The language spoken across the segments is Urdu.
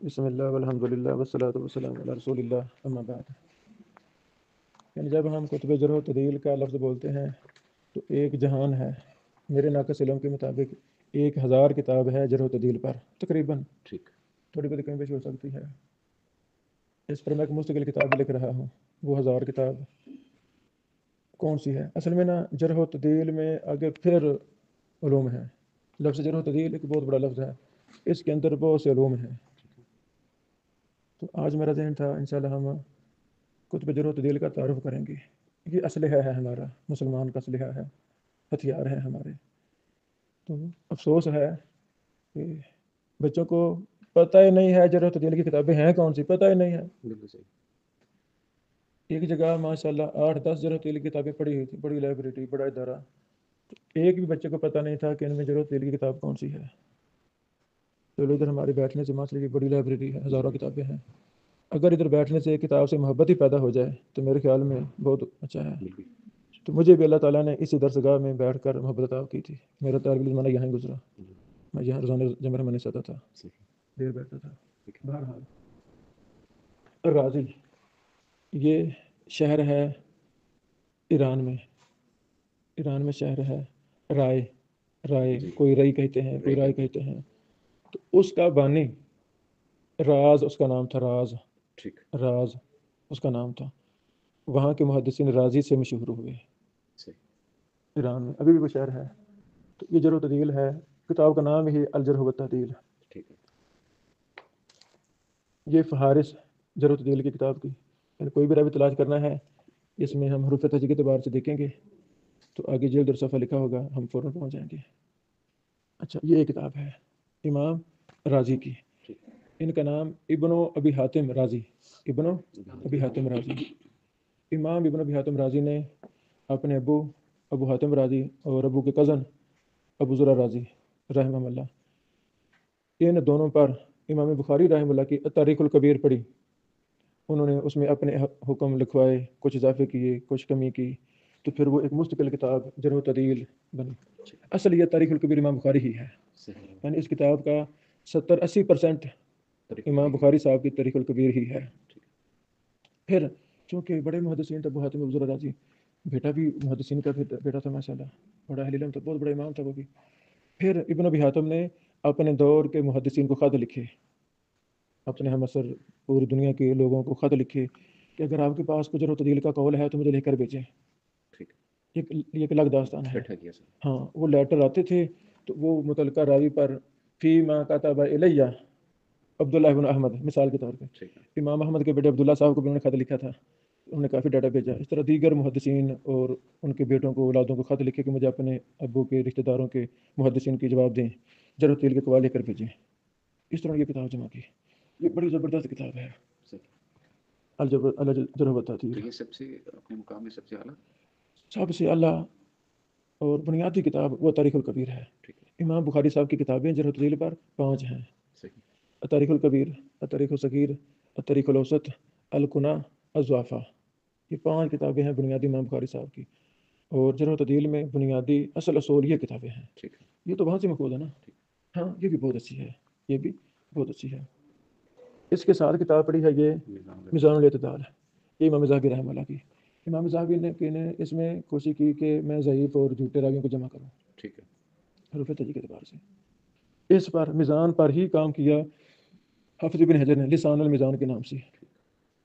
بسم اللہ والحمد للہ والصلاۃ والسلام علی رسول اللہ اما بعد. یعنی جب ہم کتب جرح و تعدیل کا لفظ بولتے ہیں تو ایک جہان ہے. میرے ناقص علم کے مطابق 1000 کتاب ہے جرح و تعدیل پر تقریباً. ٹھیک. تھوڑی بہت کمی بیشی ہو سکتی ہے. اس پر میں ایک مستقل کتاب بھی لکھ رہا ہوں. وہ 1000 کتاب کون سی ہے؟ اصل میں نا جرح و تعدیل میں آگے پھر علوم ہیں. لفظ جرح و تعدیل ایک بہت بڑا لفظ ہے. اس کے اندر بہت سے علوم ہیں. تو آج میرا ذہن تھا انشاءاللہ ہم کتب جرح و تعدیل کا تعارف کریں گے. یہ اسلحہ ہے ہمارا، مسلمان کا اسلحہ ہے، ہتھیار ہیں ہمارے. تو افسوس ہے کہ بچوں کو پتہ ہی نہیں ہے جرح و تعدیل کی کتابیں ہیں کون سی، پتہ ہی نہیں ہے. بالکل صحیح. ایک جگہ ماشاءاللہ 8-10 جرح و تعدیل کی کتابیں پڑھی ہوئی تھی، بڑی لائبریری، بڑا ادارہ. تو ایک بھی بچے کو پتہ نہیں تھا کہ ان میں جرح و تعدیل کی کتاب کون سی ہے. چلو ادھر ہمارے بیٹھنے سے ماشاءاللہ کی بڑی لائبریری ہے، ہزاروں کتابیں ہیں. اگر ادھر بیٹھنے سے کتاب سے محبت ہی پیدا ہو جائے تو میرے خیال میں بہت اچھا ہے. بالکل. تو مجھے بھی اللہ تعالیٰ نے اسی درسگاہ میں بیٹھ کر محبت عطا کی تھی. میرا طالب علم زمانہ یہاں ہی گزرا. میں یہاں روزانہ جمعہ میں نہیں ستا تھا، صحیح. دیر بیٹھتا تھا. بہرحال الرازی یہ شہر ہے ایران میں. ایران میں شہر ہے رائے جی. کوئی رئی کہتے ہیں، کوئی رائے کہتے ہیں. تو اس کا بانی راز اس کا نام تھا. ٹھیک. راز اس کا نام تھا. وہاں کے محدثین رازی سے مشہور ہوئے. صحیح. ایران میں ابھی بھی وہ شہر ہے. تو یہ جرح و تعدیل ہے. کتاب کا نام ہی الجرح و تعدیل. ٹھیک ہے. یہ فہارس جرح و تعدیل کی کتاب کی. یعنی کوئی بھی راوی تلاش کرنا ہے اس میں ہم حروف تہجی کے اعتبار سے دیکھیں گے تو آگے جلد اور صفحہ لکھا ہوگا، ہم فوراً پہنچ جائیں گے. اچھا، یہ ایک کتاب ہے امام رازی کی. ٹھیک. ان کا نام ابن ابی حاتم رازی. ابن ابی حاتم رازی. امام ابن ابی حاتم رازی نے اپنے ابو حاتم رازی اور ابو کے کزن ابو زرع رازی رحمہ اللہ، ان دونوں پر امام بخاری رحمہ اللہ کی تاریخ الکبیر پڑھی. انہوں نے اس میں اپنے حکم لکھوائے، کچھ اضافے کیے، کچھ کمی کی. تو پھر وہ ایک مستقل کتاب جرح و تعدیل بنی. اصل یہ تاریخ الکبیر امام بخاری ہی ہے. صحیح. یعنی اس کتاب کا 70-80% امام بخاری صاحب کی تاریخ الکبیر ہی ہے. پھر چونکہ بڑے محدثین تھے ابو حاتم ابو زرع رازی، بیٹا بھی محدثین کا بیٹا تھا ماشاءاللہ، بڑا اہل علم تھا، بہت بڑا امام تھا وہ بھی. پھر ابن ابی حاتم نے اپنے دور کے محدثین کو خط لکھے، اپنے ہم عصر پوری دنیا کے لوگوں کو خط لکھے کہ اگر آپ کے پاس کچھ جرح و تعدیل کا قول ہے تو مجھے لکھ کر بھیجیں. ٹھیک. یہ ایک الگ داستان ہے. بیٹھا کیا سر. ہاں، وہ لیٹر آتے تھے تو وہ متعلقہ راوی پر فی ما کتب الیہ عبداللہ بن احمد، مثال کے طور پہ ٹھیک ہے. امام احمد کے بیٹے عبداللہ صاحب کو بھی انہوں نے خط لکھا تھا. انہوں نے کافی ڈیٹا بھیجا. اس طرح دیگر محدثین اور ان کے بیٹوں کو، اولادوں کو خط لکھے کہ مجھے اپنے ابو کے رشتہ داروں کے محدثین کی جواب دیں، جرح و تعدیل کے قوال لے کر بھیجیں. اس طرح یہ کتاب جمع کی. یہ بڑی زبردست کتاب ہے الجرح و تعدیل. تو یہ سب سے اپنے مقام میں سب سے اعلیٰ، سب سے اعلیٰ اور بنیادی کتاب وہ تاریخ الکبیر ہے. امام بخاری صاحب کی کتابیں جرح و تعدیل پر 5 ہیں. صحیح. تاریخ الکبیر، تاریخ الصغیر، تاریخ الاوسط، الکنہ، الضعفاء. یہ 5 کتابیں ہیں بنیادی امام بخاری صاحب کی. اور جرح و تعدیل میں بنیادی اصل اصول یہ کتابیں ہیں. ٹھیک ہے. یہ تو وہاں سے مقبول ہے نا. ہاں، یہ بھی بہت اچھی ہے. یہ بھی بہت اچھی ہے. اس کے ساتھ کتاب پڑھی ہے یہ میزان الاعتدال، یہ امام ذہبی رحمہ اللہ کی. امام ذہبی نے اس میں کوشش کی کہ میں ضعیف اور جھوٹے راویوں کو جمع کروں. ٹھیک ہے. حروف تہجی کے اعتبار سے اس پر میزان پر ہی کام کیا حافظ ابن حجر نے لسان المیزان کے نام سے.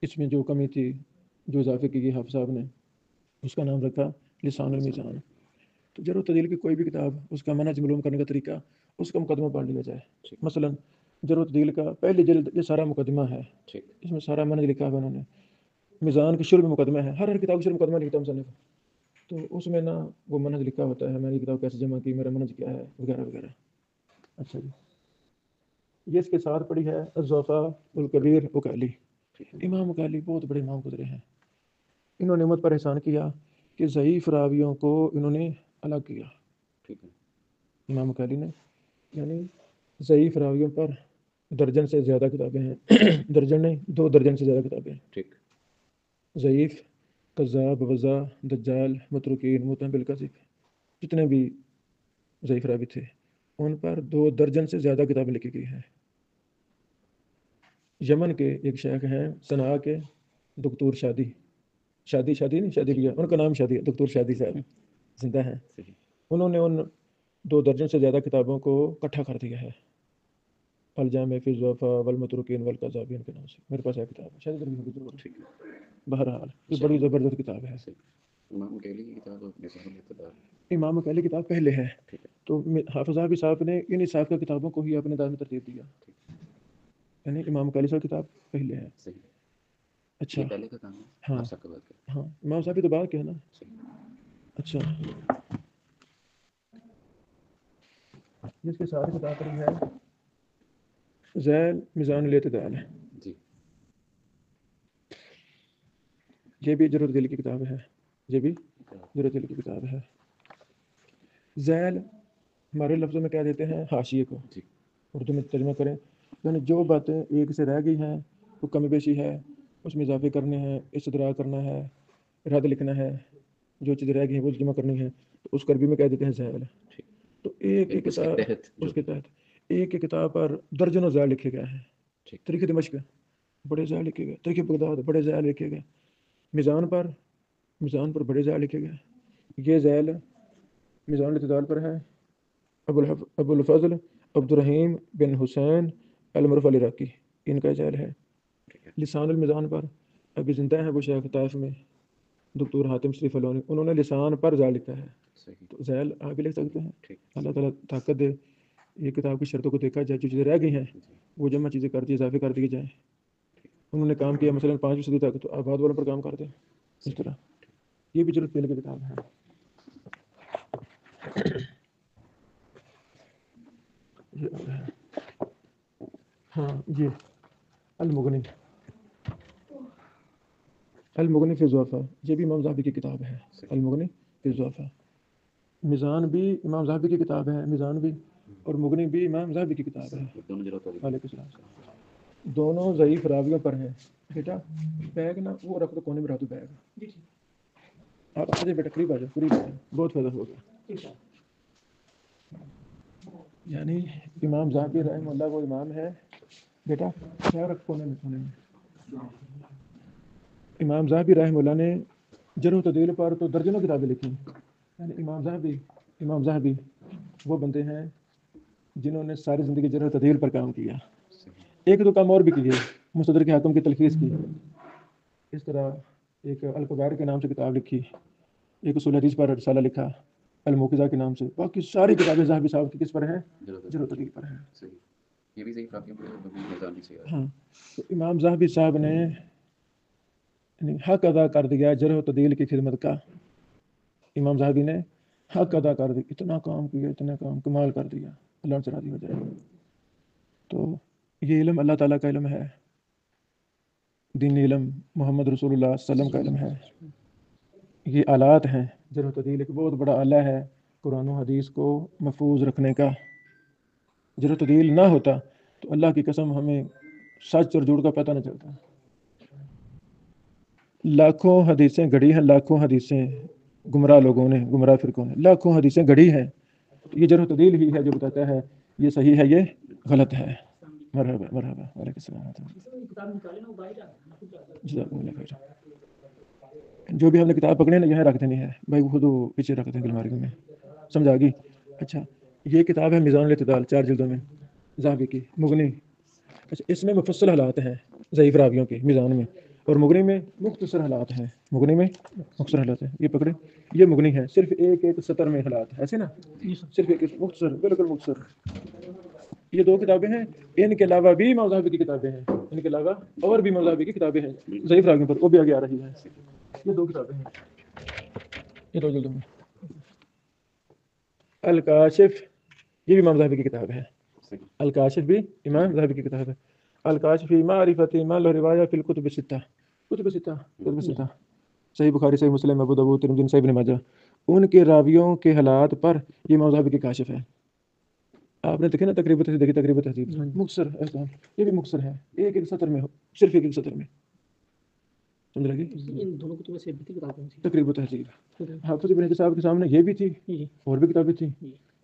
اس میں جو کمی تھی، جو اضافے کی حافظ صاحب نے، اس کا نام رکھا لسان المیزان. تو جرح و تعدیل کی کوئی بھی کتاب، اس کا منہج معلوم کرنے کا طریقہ، اس کا مقدمہ پڑھ لیا جائے. مثلا جرح و تعدیل کا پہلی جلد یہ سارا مقدمہ ہے. اس میں سارا منہج لکھا ہوا انہوں نے. میزان کی شروع میں مقدمہ ہے، ہر کتاب کی شروع مقدمہ لکھتا ہے مصنف. تو اس میں نا وہ منہج لکھا ہوتا ہے، میں نے یہ کتاب کیسے جمع کی، میرا منہج کیا ہے، وغیرہ وغیرہ. اچھا جی، یہ اس کے ساتھ پڑھی ہے الضعفاء الکبیر اکالی. امام اکالی بہت بڑے امام گزرے ہیں. انہوں نے امت پر احسان کیا کہ ضعیف راویوں کو انہوں نے الگ کیا. ٹھیک ہے. امام اکالی نے یعنی ضعیف راویوں پر درجن سے زیادہ کتابیں ہیں. درجن نہیں، 2 درجن سے زیادہ کتابیں ہیں. ٹھیک. ضعیف، کذاب، وضاع، دجال، متروکین، متهم بالکذب، جتنے بھی ضعیف راوی تھے ان پر 2 درجن سے زیادہ کتابیں لکھی گئی ہیں. یمن کے ایک شیخ ہیں صنعاء کے دکتور شادی نہیں بھی ہے ان کا نام شادی ہے، دکتور شادی صاحب زندہ ہیں. صحیح. انہوں نے ان 2 درجن سے زیادہ کتابوں کو اکٹھا کر دیا ہے. الجامع فی الضعفاء والمتروکین والکذابین کے نام سے میرے پاس ہے کتاب، شاید ادھر بھی ہوگی ضرور. ٹھیک ہے. بہرحال یہ بڑی زبردست کتاب ہے. صحیح. امام دہلی کی کتاب اور نظام الاعتدال. امام اکیلی کتاب پہلے ہے، ٹھیک ہے. تو حافظ صاحب صاحب نے انہی صاحب کی کتابوں کو ہی اپنے دائیں میں ترتیب دیا، یعنی امام اکیلی صاحب کتاب پہلے ہے. صحیح. اچھا یہ پہلے کا کام ہے. ہاں آپ سب کا بات کریں. ہاں امام صاحب کی تو بات کیا ہے نا. صحیح. اچھا جس کے ساتھ کتاب پڑھی ہے ذیل میزان الاعتدال ہے. جی. یہ بھی جرۃ دل کی کتاب ہے، یہ بھی جرۃ دل کی کتاب ہے. ذیل ہمارے لفظوں میں کہہ دیتے ہیں حاشیے کو، جی. اردو میں ترجمہ کریں یعنی جو باتیں ایک سے رہ گئی ہیں وہ کمی بیشی ہے، اس میں اضافے کرنے ہیں، استدراک کرنا ہے، اراد لکھنا ہے، جو چیزیں رہ گئی ہیں وہ جمع کرنی ہے، تو اس کو عربی میں کہہ دیتے ہیں ذیل. تو ایک ہی کتاب اس کے تحت ایک ہی کتاب پر درجنوں ذیل لکھے گئے ہیں. تاریخ دمشق بڑے ذیل لکھے گئے، تاریخ بغداد بڑے ذیل لکھے گئے، میزان پر بڑے ذیل لکھے گئے. یہ ذیل میزان الاعتدال پر ہے. ابو الفضل عبد الرحیم بن حسین المعروف العراقی ان کا ذیل ہے. لسان المیزان پر ابھی زندہ ہیں وہ شیخ طائف میں دکتور حاتم شریف علونی، انہوں نے لسان پر ذیل لکھا ہے. تو ذیل آگے لکھ سکتے ہیں. اللہ تعالیٰ طاقت دے یہ کتاب کی شرطوں کو دیکھا جائے، جو چیزیں رہ گئی ہیں وہ جمع چیزیں کر دی اضافے کر دی جائیں. انہوں نے کام کیا مثلا 5ویں صدی تک، تو آباد والوں پر کام کر دیں اس طرح. یہ بھی جرۃ دل کی کتاب ہے. ہاں یہ المغنی فی الضعفاء، یہ بھی امام ذہبی کی کتاب ہے. المغنی فی الضعفاء. میزان بھی امام ذہبی کی کتاب ہے، میزان بھی، اور مغنی بھی امام ذہبی کی کتاب ہے. علیہ السلام. دونوں ضعیف راویوں پر ہیں. بیٹا بیگ نا وہ رکھ دو کونے میں، رکھ دو بیگ. آپ آ جائے بیٹا، قریب آ جاؤ، قریب آ جاؤ، بہت فائدہ ہوگا. یعنی امام ذہبی رحمہ اللہ وہ امام ہے. بیٹا کیا رکھ کونے میں. امام ذہبی رحمہ اللہ نے جرح و تعدیل پر تو درجنوں کتابیں لکھی. یعنی امام ذہبی وہ بندے ہیں جنہوں نے ساری زندگی جرح و تعدیل پر کام کیا. ایک دو کام اور بھی کیے، مستدرک حاکم کی تلخیص کی، اس طرح ایک الکبائر کے نام سے کتاب لکھی، ایک اصول حدیث پر رسالہ لکھا الموقظہ کے نام سے. باقی ساری کتابیں ذہبی صاحب کی کس پر ہیں؟ جرح و تعدیل پر ہیں. یہ بھی صحیح راویوں پر. ہاں تو امام ذہبی صاحب نے حق ادا کر دیا جرح و تعدیل کی خدمت کا. امام ذہبی نے حق ادا کر دیا، اتنا کام کیا، اتنا کام کمال کر دیا، اللہ سے راضی ہو جائے. تو یہ علم اللہ تعالیٰ کا علم ہے، دینی علم محمد رسول اللہ صلی اللہ علیہ وسلم کا علم ہے. یہ آلات ہیں. جرح و تعدیل ایک بہت بڑا آلہ ہے قرآن و حدیث کو محفوظ رکھنے کا. جرح و تعدیل نہ ہوتا تو اللہ کی قسم ہمیں سچ اور جھوٹ کا پتہ نہ چلتا. لاکھوں حدیثیں گھڑی ہیں، لاکھوں حدیثیں گمراہ لوگوں نے، گمراہ فرقوں نے لاکھوں حدیثیں گھڑی ہیں. تو یہ جرح و تعدیل ہی ہے جو بتاتا ہے یہ صحیح ہے یہ غلط ہے. مرحبا مرحبا، وعلیکم السلام. جزاکم اللہ خیر. جو بھی ہم نے کتاب پکڑی ہے نا یہاں رکھ دینی ہے بھائی، وہ خود پیچھے رکھ دیں الماری میں. سمجھ آ گئی؟ اچھا یہ کتاب ہے میزان الاعتدال 4 جلدوں میں ذہبی کی. مغنی اچھا اس میں مفصل حالات ہیں ضعیف راویوں کے میزان میں، اور مغنی میں مختصر حالات ہیں. مغنی میں مختصر حالات ہیں. یہ پکڑے، یہ مغنی ہے، صرف ایک سطر میں حالات ایسے نا، صرف ایک مختصر، بالکل مختصر. یہ 2 کتابیں ہیں. ان کے علاوہ بھی امام ذہبی کی کتابیں ہیں، ان کے علاوہ اور بھی امام ذہبی کی کتابیں ہیں ضعیف راویوں پر، وہ بھی آگے آ رہی ہیں. یہ 2 کتابیں ہیں، یہ 2 جلدوں میں. الکاشف یہ بھی امام ذہبی کی کتاب ہے. الکاشف بھی امام ذہبی کی کتاب ہے. الکاشف فی معرفت ما له روایہ فی الکتب الستہ. کتب ستہ صحیح بخاری، صحیح مسلم، ابو داؤد، ترمذی، صحیح ابن ماجہ، ان کے راویوں کے حالات پر یہ امام ذہبی کی کاشف ہے. آپ نے دیکھے نا تقریب تہذیب، دیکھی تقریب تہذیب مختصر ہے. یہ بھی مختصر ہے، ایک سطر میں، صرف ایک سطر میں. سمجھ لگی؟ ان دونوں کتبوں سے بھی کتابیں تقریب تہذیب. حافظ ابن حجر صاحب کے سامنے یہ بھی تھی اور بھی کتابیں تھیں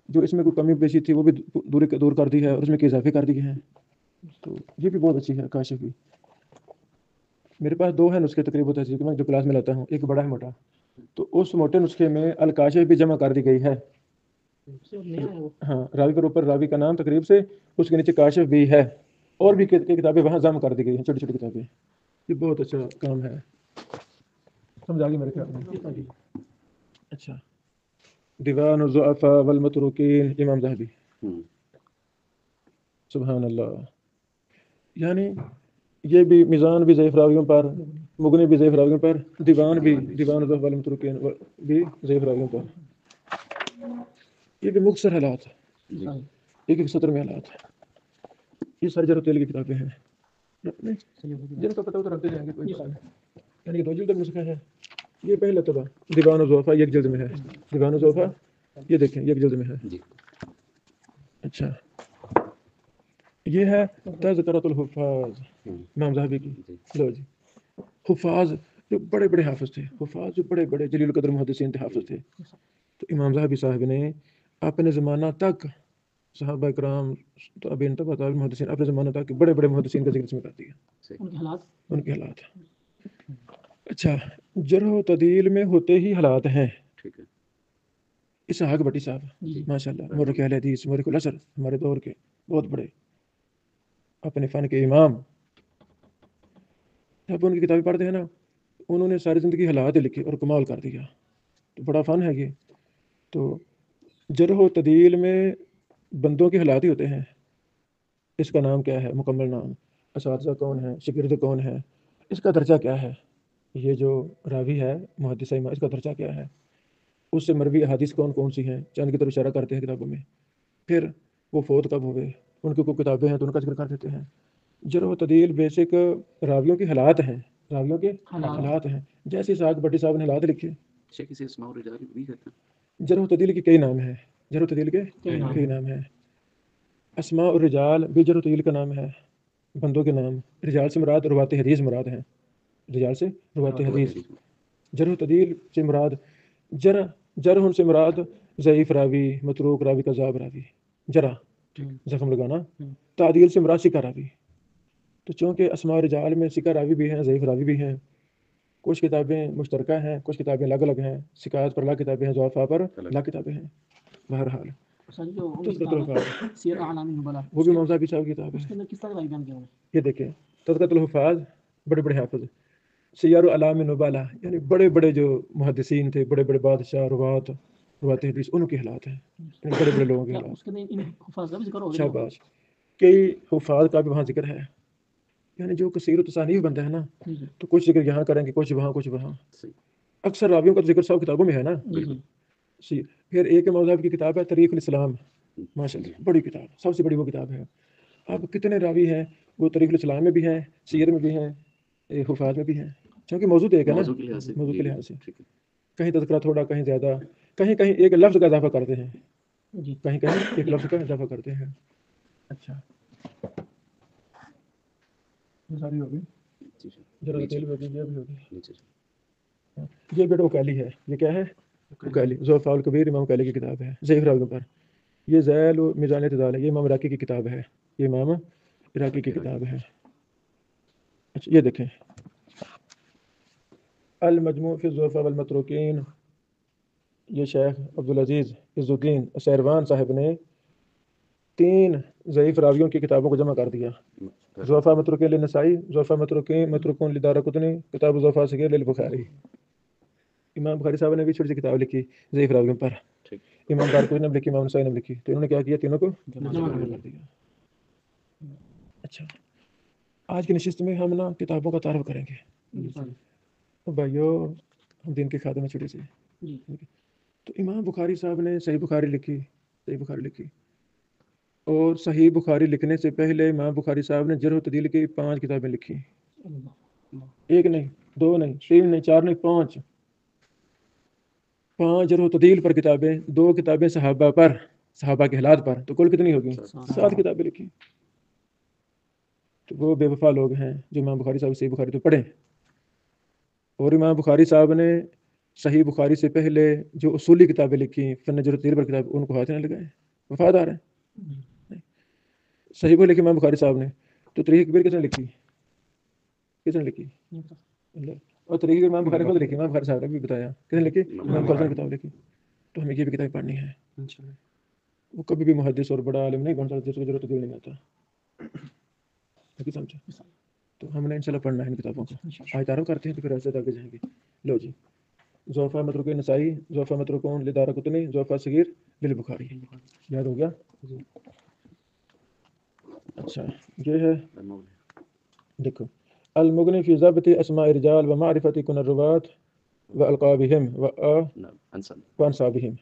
جو اس میں کوئی کمی بیشی تھی وہ بھی دور کر دی ہے اور اس میں کے اضافے کر دیے ہیں. تو یہ بھی بہت اچھی ہے کاشف بھی. میرے پاس 2 ہیں نسخے تقریباً تحصیل کے میں جو کلاس میں لاتا ہوں, ایک بڑا ہے موٹا, تو اس موٹے نسخے میں الکاشف بھی جمع کر دی گئی ہے. ہاں, راوی پر اوپر راوی کا نام تقریب سے, اس کے نیچے کاشف بھی ہے, اور بھی کتابیں وہاں جمع کر دی گئی ہیں, چھوٹی چھوٹی کتابیں. یہ بہت اچھا کام ہے, سمجھ آ گئی میرے خیال میں. اچھا, دیوان الضعفاء والمتروکین, امام ذہبی. سبحان اللہ. یعنی یہ بھی میزان بھی ضعیف راویوں پر, مغنی بھی ضعیف راویوں پر, دیوان الضعفاء والمتروکین بھی ضعیف راویوں پر. یہ بھی مختصر حالات, ایک ایک سطر میں حالات. یہ سرجر تیل کی کتابیں ہیں, جن کو پتہ ہو تو رکھتے جائیں گے, کوئی مسئلہ نہیں. یعنی کہ 2 جلد میں نسخہ ہے. یہ پہلا طبع دیوان الضعفاء 1 جلد میں ہے. دیوان الضعفاء یہ دیکھیں 1 جلد میں ہے. اچھا, یہ ہے تذکرۃ الحفاظ امام ذہبی کی. لو جی, حفاظ جو بڑے بڑے حافظ تھے, حفاظ جو بڑے بڑے جلیل القدر محدثین تھے, حافظ تھے. تو امام ذہبی صاحب نے اپنے زمانہ تک صحابہ کرام تابعین تبع تابعین محدثین اپنے زمانہ تک بڑے بڑے محدثین کا ذکر اس میں کر دیا, ان کے حالات. اچھا, جرح و تعدیل میں ہوتے ہی حالات ہیں. اسحاق بٹی صاحب ماشاءاللہ مورخ اہل حدیث, مورخ العصر, ہمارے دور کے بہت بڑے اپنے فن کے امام. جب ان کی کتابیں پڑھتے ہیں نا, انہوں نے ساری زندگی حالات لکھے اور کمال کر دیا. تو بڑا فن ہے یہ. تو جرح و تعدیل میں بندوں کے حالات ہی ہوتے ہیں. اس کا نام کیا ہے, مکمل نام, اساتذہ کون ہے, شاگرد کون ہے, اس کا درجہ کیا ہے, یہ جو راوی ہے محدث امام, اس کا درجہ کیا ہے, اس سے مروی احادیث کون کون سی ہیں, چند کی طرف اشارہ کرتے ہیں کتابوں میں. پھر وہ فوت کب ہوئے, ان کی کوئی کتابیں ہیں تو ان کا ذکر کر دیتے ہیں. جرح و تعدیل بیسک راویوں کے حالات ہیں, راویوں کے حالات ہیں. جیسے اسحاق بٹی صاحب نے حالات لکھے. جرح و تعدیل کے کئی نام ہیں, جرح و تعدیل کے کئی نام ہیں. اسماء الرجال بھی جرح و تعدیل کا نام ہے, بندوں کے نام. رجال سے مراد روات حدیث مراد ہیں, رجال سے روات حدیث. جرح و تعدیل سے مراد جرح سے مراد ضعیف راوی, متروک راوی, کذاب راوی. جرح زخم لگانا. تعدیل سے مراد ثقہ راوی. تو چونکہ اسماء رجال میں ثقہ راوی بھی ہیں, ضعیف راوی بھی ہیں. کچھ کتابیں مشترکہ ہیں, کچھ کتابیں الگ الگ ہیں. ثقات پر الگ کتابیں ہیں, ضعفاء پر الگ کتابیں ہیں. بہرحال وہ بھی امام ذہبی صاحب کی کتاب ہے. یہ دیکھیں تذکرۃ الحفاظ, بڑے بڑے حافظ. سیر اعلام نبالہ, یعنی بڑے بڑے جو محدثین تھے, بڑے بڑے بادشاہ, روات حدیث, ان کے حالات ہیں, بڑے بڑے لوگوں کے حالات. شاباش. کئی حفاظ کا بھی وہاں ذکر ہے. یعنی جو کثیر و تصانیف بنتا ہے نا, تو کچھ ذکر یہاں کریں گے, کچھ وہاں, کچھ وہاں. اکثر راویوں کا ذکر سب کتابوں میں ہے نا. پھر ایک امام ذہبی کی کتاب ہے تاریخ الاسلام, ماشاءاللہ بڑی کتاب, سب سے بڑی وہ کتاب ہے. اب کتنے راوی ہیں, وہ تاریخ الاسلام میں بھی ہیں, سیر میں بھی ہیں, حفاظ میں بھی ہیں, چونکہ موضوع ایک ہے نا, موضوع کے لحاظ سے. کہیں تذکرہ تھوڑا, کہیں زیادہ, کہیں کہیں ایک لفظ کا اضافہ کرتے ہیں, کہیں کہیں ایک لفظ کا اضافہ کرتے ہیں. اچھا, یہ ساری ہوگی. ذرا تیل بھی ہوگی, یہ بھی ہوگی. یہ بیٹا وکالی ہے. یہ کیا ہے, وکالی, ضعفاء الکبیر امام وکالی کی کتاب ہے ضعیف راویوں پر. یہ ذیل و میزان اعتدال ہے, یہ امام عراقی کی کتاب ہے, یہ امام عراقی کی کتاب ہے. اچھا, یہ دیکھیں المجموع فی الضعفاء والمتروکین, یہ شیخ عبدالعزیز عز الدین سیروان صاحب نے 3 ضعیف راویوں کی کتابوں کو جمع کر دیا. ضعفاء متروکین للنسائی, ضعفاء متروکون لدارقطنی, کتاب الضعفاء صغیر للبخاری. امام بخاری صاحب نے بھی چھوٹی سی کتاب لکھی ضعیف راویوں پر. امام دارقطنی نے لکھی, امام نسائی نے لکھی. تو انہوں نے کیا کیا, تینوں کو جمع کر دیا. اچھا, آج کی نشست میں ہم نا کتابوں کا تعارف کریں گے. تو بھائیو, ہم دین کے خادم ہیں چھوٹے سے. تو امام بخاری صاحب نے صحیح بخاری لکھی, صحیح بخاری لکھی. اور صحیح بخاری لکھنے سے پہلے امام بخاری صاحب نے جرح و تعدیل کی 5 کتابیں لکھی. 1 نہیں, 2 نہیں, 3 نہیں, 4 نہیں, 5 جرح و تعدیل پر کتابیں, 2 کتابیں صحابہ پر, صحابہ کے حالات پر. تو کل کتنی ہوگی, 7 کتابیں لکھی. تو وہ بے وفا لوگ ہیں جو امام بخاری صاحب صحیح بخاری تو پڑھیں. اور امام بخاری صاحب نے صحیح بخاری سے پہلے جو اصولی کتابیں لکھی, فن جرح و تعدیل پر کتاب, ان کو ہاتھ نہ لگائیں, وفادار ہیں. صحیح کو لکھی امام بخاری صاحب نے, تو تاریخ کبیر کس نے لکھی؟ کس نے لکھی؟ اللہ. اور تاریخ کبیر امام بخاری خود لکھی. امام بخاری صاحب نے بھی بتایا کس نے لکھی؟ امام بخاری نے کتاب لکھی. تو ہمیں یہ بھی کتاب پڑھنی ہے. وہ کبھی بھی محدث اور بڑا عالم نہیں بن سکتا جس کو ضرورت دل نہیں آتا. سمجھا؟ تو ہم نے انشاءاللہ پڑھنا ہے ان کتابوں کو. آج تعارف کرتے ہیں تو پھر ایسے آگے جائیں گے. لو جی. ضعفاء متروک نسائی، ضعفاء متروکون لدارقطنی، ضعفاء صغیر للبخاری. یاد ہو گیا؟ اچھا یہ ہے. دیکھو المغنی فی ضبط اسماء الرجال و معرفت کن الروات و القابہم و انصابہم.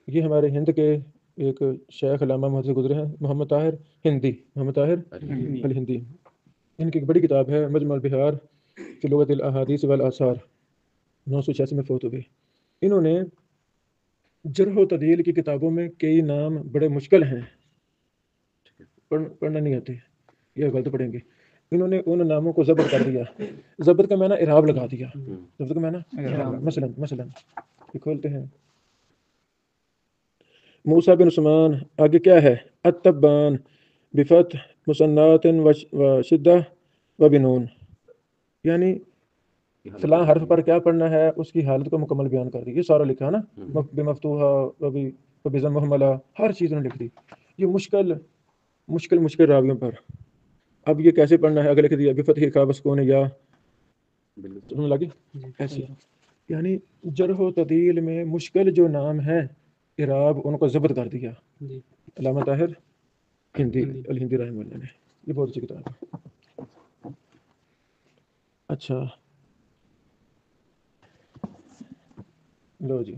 یہ ہمارے ہند کے ایک شیخ علامہ محدث گزرے ہیں محمد طاہر ہندی، محمد طاہر الہندی. ان کی ایک بڑی کتاب ہے مجمع البحار فی لغت الاحادیث والآثار، 986 میں فوت ہوئے. انہوں نے جرح و تعدیل کی کتابوں میں کئی نام بڑے مشکل ہیں، پڑھنا نہیں آتے، یہ غلط پڑھیں گے. انہوں نے ان ناموں کو ضبط کر دیا. ضبط کا معنی اعراب لگا دیا. ضبط کا معنی مثلا یہ کھولتے ہیں موسیٰ بن عثمان. آگے کیا ہے؟ التبان بفتح مثنات و شدہ و بنون. یعنی فلاں حرف پر کیا پڑھنا ہے اس کی حالت کو مکمل بیان کر دی. یہ سارا لکھا نا، بمفتوحہ و بضم محملہ، ہر چیز نے لکھ دی. یہ مشکل راویوں پر. اب یہ کیسے پڑھنا ہے؟ اگر لکھ دیا بفتح خا بسکون یا، سمجھ لگی ایسی. یعنی جرح و تعدیل میں مشکل جو نام ہیں اعراب ان کو ضبط کر دیا علامہ طاہر ہندی الہندی رحمہ اللہ نے. یہ بہت اچھی کتاب ہے. اچھا لو جی.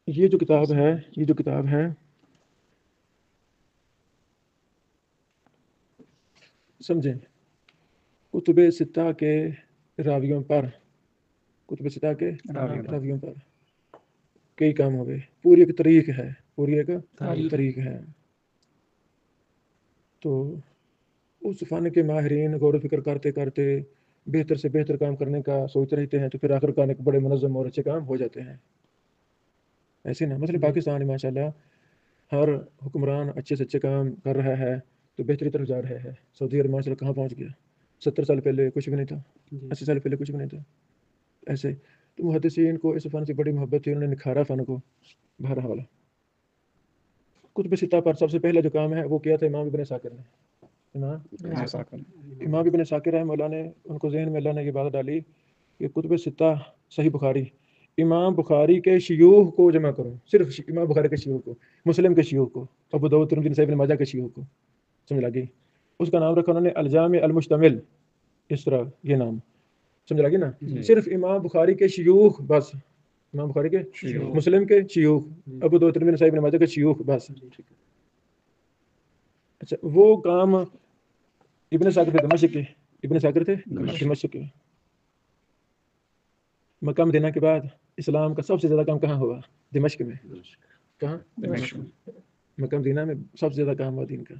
یہ جو کتاب ہے سمجھیں، کتب ستہ کے راویوں پر کئی کام ہوئے. پوری ایک تاریخ ہے. تو اس فن کے ماہرین غور و فکر کرتے کرتے بہتر سے بہتر کام کرنے کا سوچتے رہتے ہیں، تو پھر آخر کار بڑے منظم اور اچھے کام ہو جاتے ہیں. ایسے نا مثلا پاکستان ماشاء اللہ ہر حکمران اچھے سے اچھے کام کر رہا ہے تو بہتری طرف جا رہا ہے. سعودی عرب ماشاء اللہ کہاں پہنچ گیا؟ 70 سال پہلے کچھ بھی نہیں تھا، 80 سال پہلے کچھ بھی نہیں تھا. ایسے تو محدثین کو اس فن سے بڑی محبت تھی، انہوں نے نکھارا فن کو. بہرحال کتب ستہ پر سب سے پہلا جو کام ہے وہ کیا تھا امام ابن عساکر نے. امام ابن عساکر رحمہ اللہ نے ان کو ذہن میں اللہ نے یہ بات ڈالی کہ کتب ستہ صحیح بخاری، امام بخاری کے شیوخ کو جمع کرو. صرف امام بخاری کے شیوخ کو، مسلم کے شیوخ کو، ابو داؤد ترمذی نسائی ابن ماجہ کے شیوخ کو. سمجھ لگی؟ اس کا نام رکھا انہوں نے الجامع المشتمل. اس طرح یہ نام سمجھ لگی نا. صرف امام بخاری کے شیوخ بس، امام بخاری کے مسلم کے شیوخ، ابو داؤد ترمذی نسائی ابن ماجہ کے شیوخ بس. اچھا وہ کام ابن عساکر تھے دمشق کے. مکہ مدینہ کے بعد اسلام کا سب سے زیادہ کام کہاں ہوا؟ دمشق میں. کہاں؟ مکہ مدینہ میں سب سے زیادہ کام ہوا دین کا،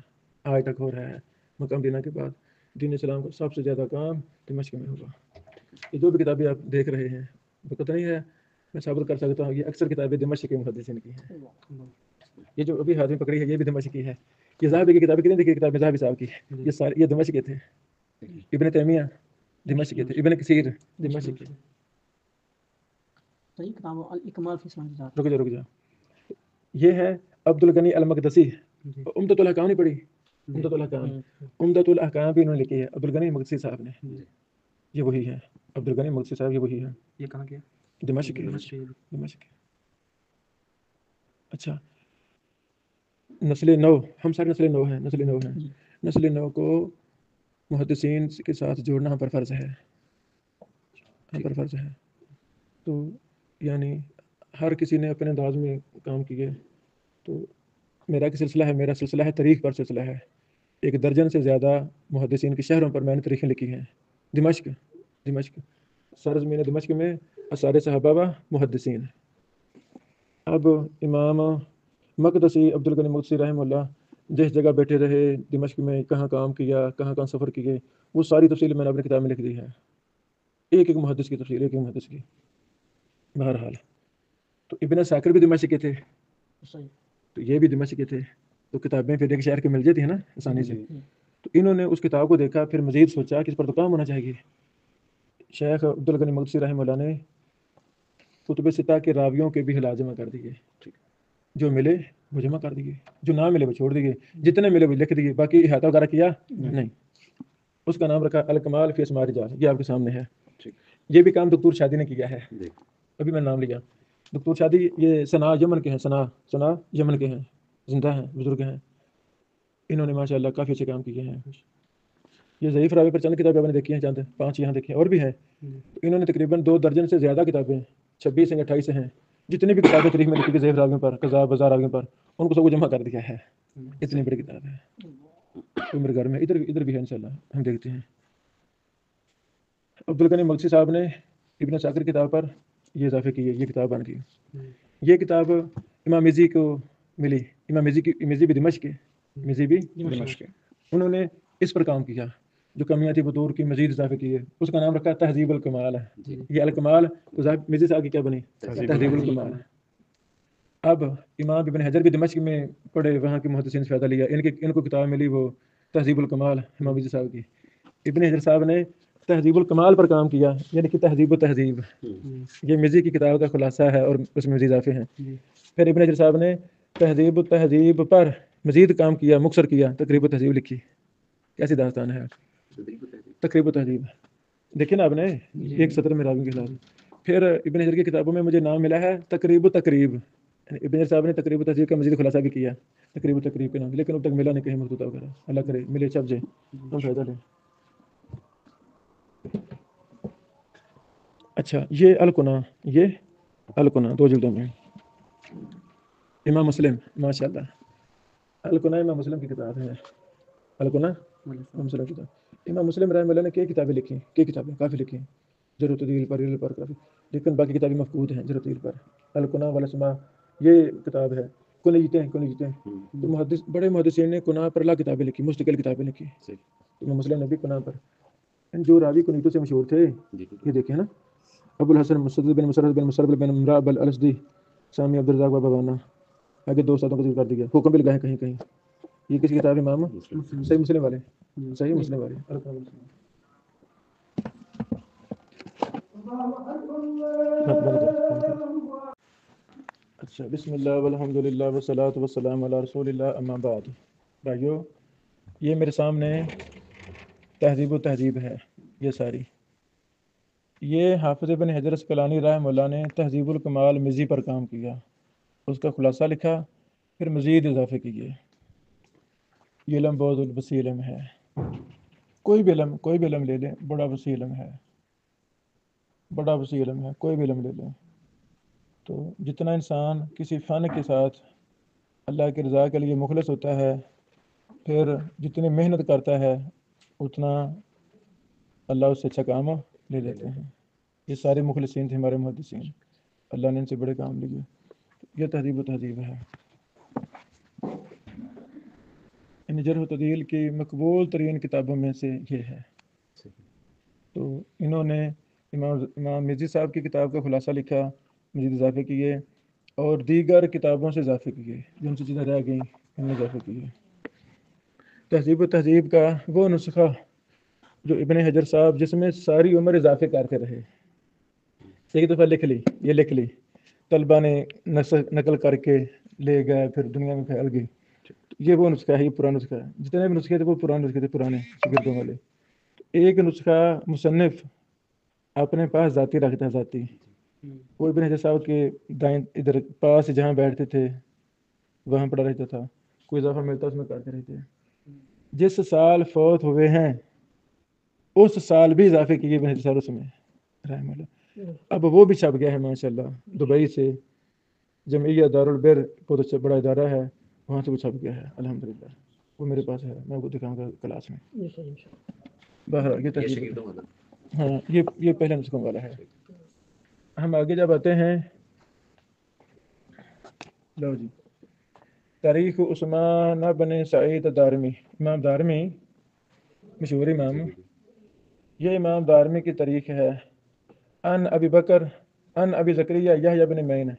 آج تک ہو رہا ہے. مکہ مدینہ کے بعد دین اسلام کا سب سے زیادہ کام دمشق میں ہوا. یہ جو بھی کتابیں آپ دیکھ رہے ہیں پتہ نہیں ہے، میں ثابت کر سکتا ہوں یہ اکثر کتابیں دمشق کے محدثین کی ہیں. یہ جو ابھی ہاتھ میں پکڑی ہے یہ بھی دمشق کی ہے. یہ ذہبی کی کتابیں کتنی دیکھی کتاب ذہبی صاحب کی، یہ سارے یہ دمشق کے تھے. ابن تیمیہ دمشق کے تھے، ابن کثیر دمشق کے. رک جا. یہ ہے عبد الغنی المقدسی. عمدۃ الاحکام نہیں پڑھی؟ عمدۃ الاحکام بھی انہوں نے لکھی ہے عبد الغنی المقدسی صاحب نے. یہ وہی ہے عبد الغنی المقدسی صاحب، یہ وہی ہے. یہ کہاں کے؟ دمشق کے. اچھا نسل نو، ہم سارے نسل نو ہیں. نسل نو کو محدثین کے ساتھ جوڑنا ہم پر فرض ہے. تو یعنی ہر کسی نے اپنے انداز میں کام کیے. تو میرا سلسلہ ہے تاریخ پر سلسلہ ہے. 1 درجن سے زیادہ محدثین کے شہروں پر میں نے تاریخیں لکھی ہیں. دمشق سرزمین دمشق میں آثار صحابہ و محدثین. اب امام مقدسی عبد الغنی مقدسی رحمہ اللہ جس جگہ بیٹھے رہے دمشق میں، کہاں کام کیا، کہاں سفر کیے، وہ ساری تفصیل میں نے اپنی کتاب میں لکھ دی ہے. ایک محدث کی تفصیل، ایک محدث کی. بہرحال تو ابن عساکر بھی دمشق کے تھے، تو یہ بھی دمشق کے تھے. تو کتابیں پھر ایک شہر کی مل جاتی ہیں نا آسانی سے. تو انہوں نے اس کتاب کو دیکھا، پھر مزید سوچا کہ اس پر تو کام ہونا چاہیے. شیخ عبدالغنی مقدسی رحمہ اللہ نے کتب ستہ کے راویوں کے بھی حالات جمع کر دیے. جو ملے وہ جمع کر دیے، جو نہ ملے وہ چھوڑ دیے، جتنے ملے وہ لکھ دیے، باقی احاطہ وغیرہ کیا نہیں. اس کا نام رکھا الکمال فی اسماء الرجال. یہ آپ کے سامنے ہے. یہ بھی کام دکتور شادی نے کیا ہے. ابھی میں نام لیا دکتور شادی. یہ ثنا یمن کے ہیں، ثنا یمن کے ہیں، زندہ ہیں، بزرگ ہیں. انہوں نے ماشاء اللہ کافی اچھے کام کیے ہیں. یہ ضعیف راوی پر چند کتابیں آپ نے دیکھی ہیں، چند 5 یہاں دیکھی ہیں، اور بھی ہیں. انہوں نے تقریباً 2 درجن سے زیادہ کتابیں 26 یا 28 ہیں جتنی بھی کتابیں تاریخ میں لکھی گئی ضعیف راویوں پر، قذاب بازار راویوں پر، ان کو سب کو جمع کر دیا ہے. اتنی بڑی کتاب ہے. تو میرے گھر میں ادھر بھی ہے انشاءاللہ، ہم دیکھتے ہیں. عبدالغنی مقدسی صاحب نے ابن عساکر کتاب پر یہ اضافے کیے، یہ کتاب بن گئی. یہ کتاب امام مزی کو ملی. امام مزی بھی دمشق کے، مزی بھی دمشق کے. انہوں نے اس پر کام کیا، جو کمیاں تھی بطور کی مزید اضافے کیے. اس کا نام رکھا تہذیب الکمال ہے. یہ الکمال مزی صاحب کی کیا بنی؟ تہذیب الکمال. اب امام ابن حجر بھی دمشق میں پڑھے، وہاں کے محدثین سے فائدہ لیا. ان کو کتاب ملی وہ تہذیب الکمال امام مزی صاحب کی. ابن حجر صاحب نے تہذیب الکمال پر کام کیا، یعنی کہ تہذیب و تہذیب. یہ مزی کی کتاب کا خلاصہ ہے اور اس میں مزید اضافے ہیں. پھر ابن حجر صاحب نے تہذیب و تہذیب پر مزید کام کیا، مختصر کیا، تقریب و تہذیب لکھی. کیسی داستان ہے. تقریب و تہذیب دیکھیں نا آپ نے، ایک سطر میں راوی کے ساتھ. پھر ابن حجر کی کتابوں میں مجھے نام ملا ہے تقریب و تقریب. ابن حجر صاحب نے تقریب و تہذیب کا مزید خلاصہ بھی کیا، تقریب و تقریب کے نام، لیکن اب تک ملا نہیں کہیں مخطوطہ وغیرہ. اللہ کرے ملے چھپ جائے ہم فائدہ لیں. اچھا یہ الکنا 2 جلدوں میں. امام مسلم ماشاء اللہ، الکنا امام مسلم کی کتاب ہے. الکنا امام مسلم کی کتاب. امام مسلم رحمہ اللہ نے کئی کتابیں لکھی، کافی لکھی. جرح و تعدیل پر، علل پر کافی، لیکن باقی کتابیں مفقود ہیں. جرح و تعدیل پر الکنا والاسماء یہ کتاب ہے. کنیجتیں تو بڑے محدثین نے کنا پر لا کتابیں لکھی، مستقل کتابیں لکھی. امام مسلم نے بھی کنا پر. جو راوی کنیتوں سے مشہور تھے یہ دیکھیں نا، ابو الحسن مسدد بن مسرد بن مسربل بن امراب الاسدی، سامی عبدالرزاق بابا بانا. آگے 2 استادوں کا ذکر کر دیا. حکم بھی لگائے کہیں کہیں. یہ کس کتاب ہے امام؟ صحیح مسلم والے. صحیح مسلم والے. اچھا بسم اللہ والحمد للہ والصلاۃ والسلام علی رسول اللہ، اما بعد. بھائیو یہ میرے سامنے تہذیب و تہذیب ہے. یہ ساری یہ حافظ ابن حجر اسقلانی رحمہ اللہ نے تہذیب الکمال مزی پر کام کیا، اس کا خلاصہ لکھا، پھر مزید اضافے کیے. یہ علم بہت وسیع علم ہے. کوئی بھی علم لے لیں، بڑا وسیع علم ہے. کوئی بھی علم لے لیں. تو جتنا انسان کسی فن کے ساتھ اللہ کی رضا کے لیے مخلص ہوتا ہے، پھر جتنی محنت کرتا ہے اتنا اللہ اس سے اچھا کام لے لیتے ہیں. یہ سارے مخلصین تھے ہمارے محدثین، اللہ نے ان سے بڑے کام لیے. یہ تہذیب و تہذیب ہے. ان جرح و تعدیل کی مقبول ترین کتابوں میں سے یہ ہے. تو انہوں نے امام مزی صاحب کی کتاب کا خلاصہ لکھا، مزید اضافے کیے، اور دیگر کتابوں سے اضافے کیے، جن سے چیزیں رہ گئیں ان میں اضافے کیے. تہذیب و تہذیب کا وہ نسخہ جو ابن حجر صاحب جس میں ساری عمر اضافے کرتے رہے. ایک دفعہ لکھ لی طلبہ نے نقل کر کے لے گئے، پھر دنیا میں پھیل گئی. یہ وہ نسخہ ہے، یہ پرانا نسخہ ہے. جتنے بھی نسخے تھے وہ پرانے نسخے تھے، پرانے شاگردوں والے. ایک نسخہ مصنف اپنے پاس ذاتی رکھتا ہے، ذاتی. وہ ابن حجر صاحب کے دائیں ادھر پاس جہاں بیٹھتے تھے وہاں پڑھا رہتا تھا. کوئی اضافہ ملتا اس میں کرتے رہتے. جس سال فوت ہوئے ہیں اس سال بھی اضافے کیے ابن حجر صاحب اس میں رحمہ اللہ. اب وہ بھی چھپ گیا ہے ماشاءاللہ. دبئی سے جمعیہ دارالبر بہت اچھا بڑا ادارہ ہے، وہاں سے وہ چھپ گیا ہے الحمدللہ. وہ میرے پاس ہے، میں وہ دکھاؤں گا کلاس میں. بہرحال یہ تحقیق، ہاں یہ پہلے نسخوں والا ہے. ہم آگے جب آتے ہیں، لو جی، تاریخ عثمان بن سعید دارمی. امام دارمی مشہور امام. یہ امام دارمی کی تاریخ ہے. ان ابی زکریا یحییٰ بن معین،